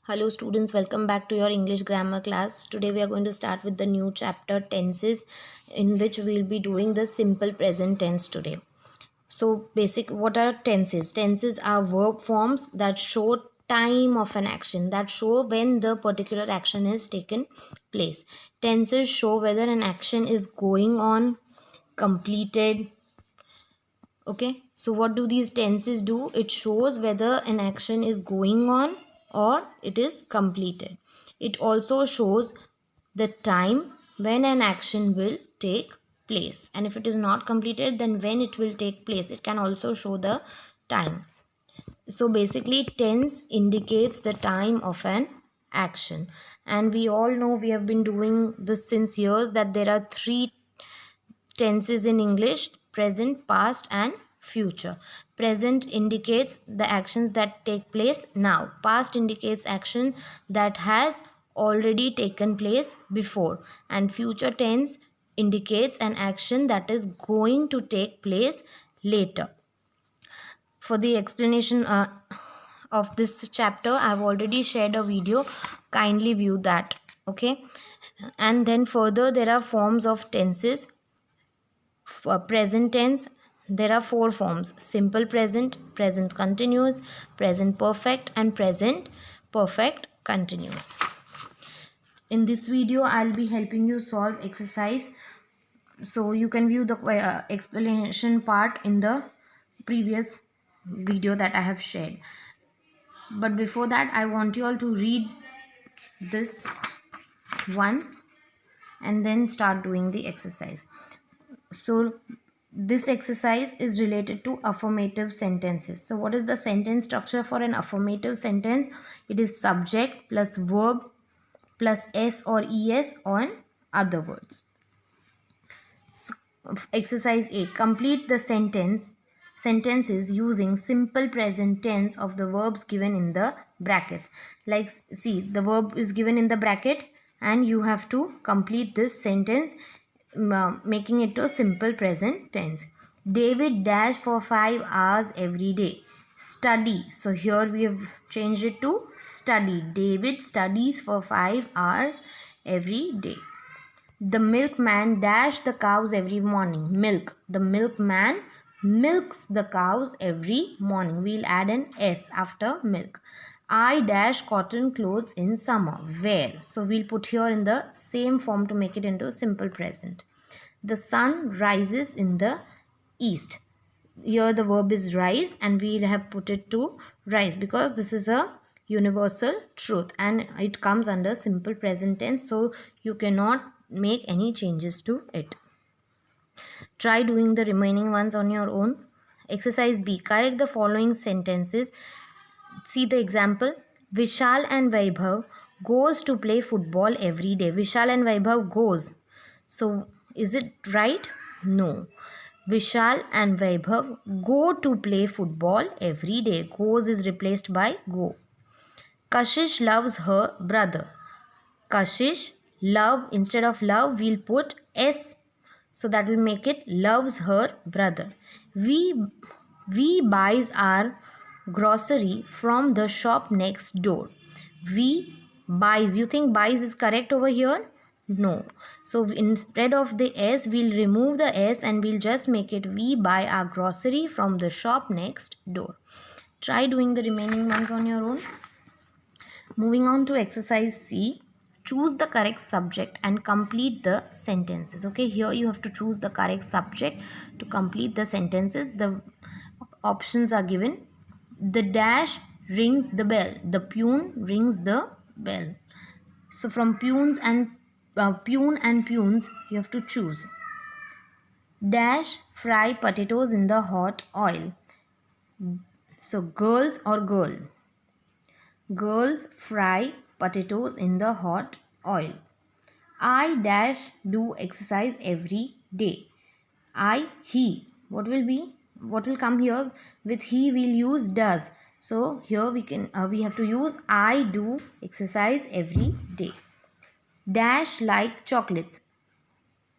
Hello students, welcome back to your English grammar class. Today we are going to start with the new chapter tenses, in which we will be doing the simple present tense today. So what are tenses? Tenses are verb forms that show time of an action, that show when the particular action is taken place. Tenses show whether an action is going on, completed. Okay, so what do these tenses do? It shows whether an action is going on or it is completed. It also shows the time when an action will take place, and if it is not completed, then when it will take place. It can also show the time. So basically tense indicates the time of an action, and we all know, we have been doing this since years, that there are three tenses in English: present, past, and future. Present indicates the actions that take place now. Past indicates action that has already taken place before. And future tense indicates an action that is going to take place later. For the explanation of this chapter, I have already shared a video. Kindly view that. Okay. And then further, there are forms of tenses. For present tense, there are four forms: simple present, present continuous, present perfect, and present perfect continuous. In this video, I'll be helping you solve exercise. So you can view the explanation part in the previous video that I have shared. But before that, I want you all to read this once and then start doing the exercise. So this exercise is related to affirmative sentences. So what is the sentence structure for an affirmative sentence? It is subject plus verb plus s or es on other words. So, exercise A. Complete the sentences using simple present tense of the verbs given in the brackets. Like, see, the verb is given in the bracket and you have to complete this sentence, making it to simple present tense. David dash for 5 hours every day. Study. So here we have changed it to study. David studies for 5 hours every day. The milkman dash the cows every morning. Milk. The milkman milks the cows every morning. We'll add an S after milk. I dash cotton clothes in summer. Wear. So we'll put here in the same form to make it into simple present. The sun rises in the east. Here the verb is rise and we'll have put it to rise because this is a universal truth and it comes under simple present tense, so you cannot make any changes to it. Try doing the remaining ones on your own. Exercise B. Correct the following sentences. See the example. Vishal and Vaibhav goes to play football every day. Vishal and Vaibhav goes. So is it right? No. Vishal and Vaibhav go to play football every day. Goes is replaced by go. Kashish loves her brother. Kashish, love, instead of love we'll put S, so that will make it loves her brother. We buys our grocery from the shop next door. We buys. You think buys is correct over here? No. So instead of the S, we'll remove the S and we'll just make it we buy our grocery from the shop next door. Try doing the remaining ones on your own. Moving on to exercise C. Choose the correct subject and complete the sentences. Okay, here you have to choose the correct subject to complete the sentences. The options are given. The dash rings the bell. The peon rings the bell. So from peon and peons you have to choose. Dash fry potatoes in the hot oil. So girls or girl. Girls fry potatoes in the hot oil. I dash do exercise every day. He. What will come here? With he we'll use does. So here we have to use I do exercise every day. Dash like chocolates.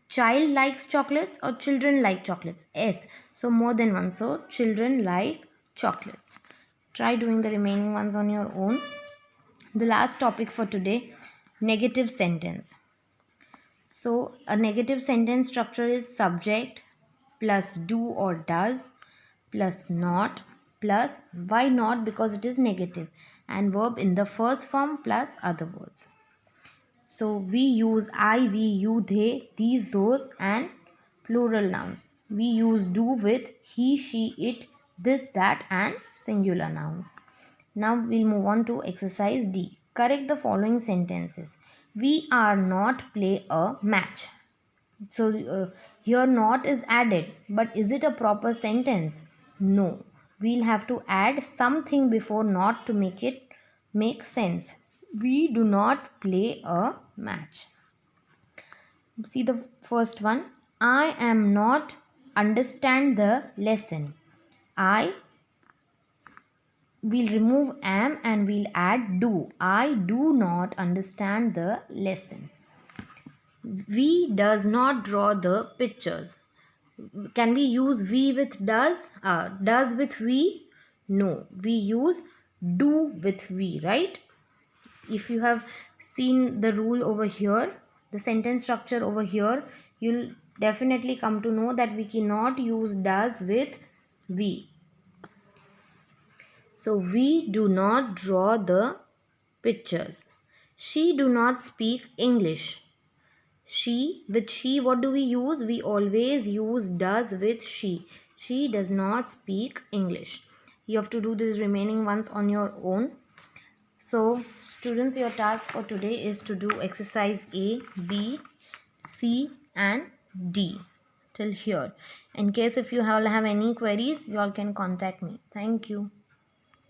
Child likes chocolates or children like chocolates? S. So more than one. So children like chocolates. Try doing the remaining ones on your own. The last topic for today, negative sentence. So a negative sentence structure is subject plus do or does plus not plus why not, because it is negative, and verb in the first form plus other words. So we use I, we, you, they, these, those, and plural nouns. We use do with he, she, it, this, that, and singular nouns. Now we'll move on to exercise D. Correct the following sentences. We are not play a match. So here not is added, but is it a proper sentence? No. We'll have to add something before not to make it make sense. We do not play a match. See the first one. I am not understand the lesson. I will remove am and we'll add do. I do not understand the lesson. We does not draw the pictures. Can we use we with does? Does with we? No. We use do with we, right? If you have seen the rule over here, the sentence structure over here, you'll definitely come to know that we cannot use does with we. So we do not draw the pictures. She do not speak English. She, with she, what do we use? We always use does with she. She does not speak English. You have to do these remaining ones on your own. So students, your task for today is to do exercise A, B, C and D till here. In case if you all have any queries, you all can contact me. Thank you.